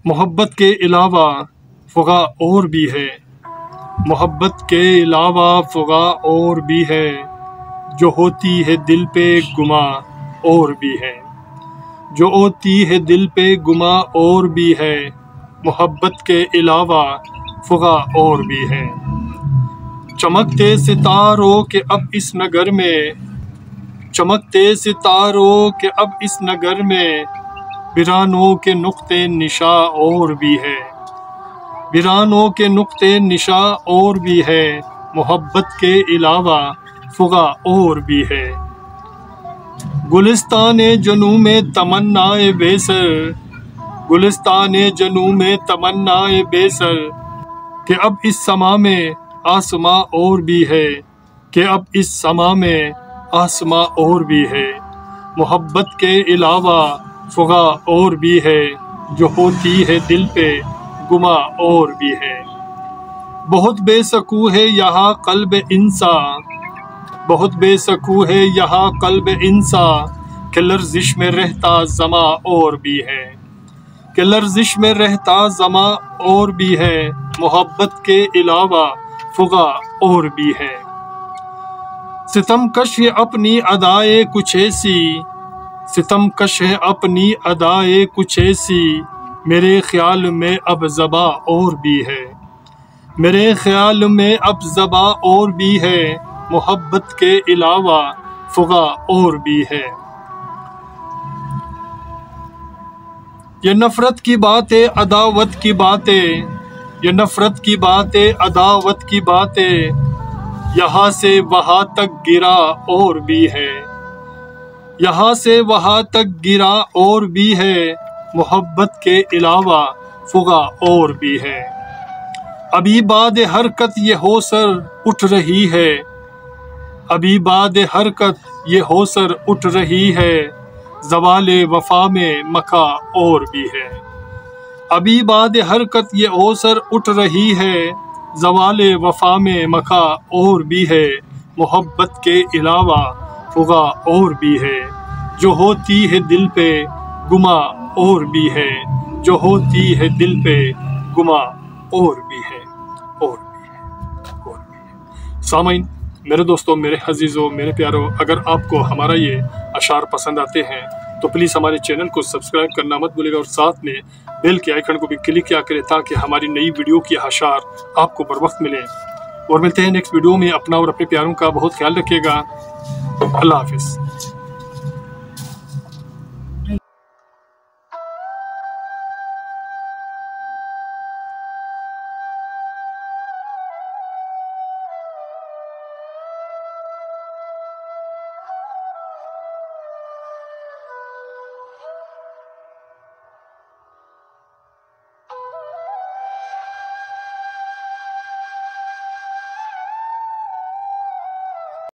मोहब्बत के अलावा फ़ुगा और भी है, मोहब्बत के अलावा फ़ुगा और भी है, जो होती है दिल पे गुमा और भी है, जो होती है दिल पे गुमा और भी है, मोहब्बत के अलावा फ़ुगा और भी है। चमकते सितारों के अब इस नगर में, चमकते सितारों के अब इस नगर में, वीरानों के नुक्ते निशा और भी है, वीरानों के नुक्ते निशा और भी है, मोहब्बत के अलावा फ़ुगा और भी है। गुलिस्ताने जनू में तमन्नाए बेसर, गुलिस्ताने जनू में तमन्नाए बेसर, कि अब इस समा में आसमां और भी है, कि अब इस समा में आसमां और भी है, मोहब्बत के अलावा फ़ुगा और भी है, जो होती है दिल पे गुमा और भी है। बहुत बेसकू है यहाँ क़ल्ब इंसान, बहुत बेसकू है यहाँ क़ल्ब इंसान, कि लर्ज़िश में रहता ज़मा और भी है, कि लर्ज़िश में रहता ज़मा और भी है, मोहब्बत के अलावा फ़ुगा और भी है। सितमकश है अपनी अदाए कुछ ऐसी, सितमकश है अपनी अदाए कुछ ऐसी, मेरे ख्याल में अब ज़बा और भी है, मेरे ख्याल में अब ज़बा और भी है, मोहब्बत के अलावा फ़ुगा और भी है। ये नफ़रत की बातें अदावत की बातें, ये नफ़रत की बातें अदावत की बातें, यहाँ से वहाँ तक गिरा और भी है, यहाँ से वहाँ तक गिरा और भी है, मोहब्बत के अलावा फ़ुगा और भी है। अभी बाद हरकत ये होसर उठ रही है, अभी बाद हरकत ये होसर उठ रही है, ज़वाले वफ़ा में मका और भी है, अभी बाद हरकत ये होसर उठ रही है, ज़वाले वफ़ा में मका और भी है, मोहब्बत के अलावा फ़ुगा और भी है, जो होती है दिल पे गुमा और भी है, जो होती है दिल पे गुमा और भी है, और भी है, और भी है। सामाइन, मेरे दोस्तों, मेरे अजीज़ों, मेरे प्यारों, अगर आपको हमारा ये अशार पसंद आते हैं तो प्लीज़ हमारे चैनल को सब्सक्राइब करना मत भूलिएगा और साथ में बेल के आइकन को भी क्लिक किया करें ताकि हमारी नई वीडियो की अशार आपको बर वक्त मिले। और मिलते हैं नेक्स्ट वीडियो में। अपना और अपने प्यारों का बहुत ख्याल रखिएगा। अल्लाह हाफिज़।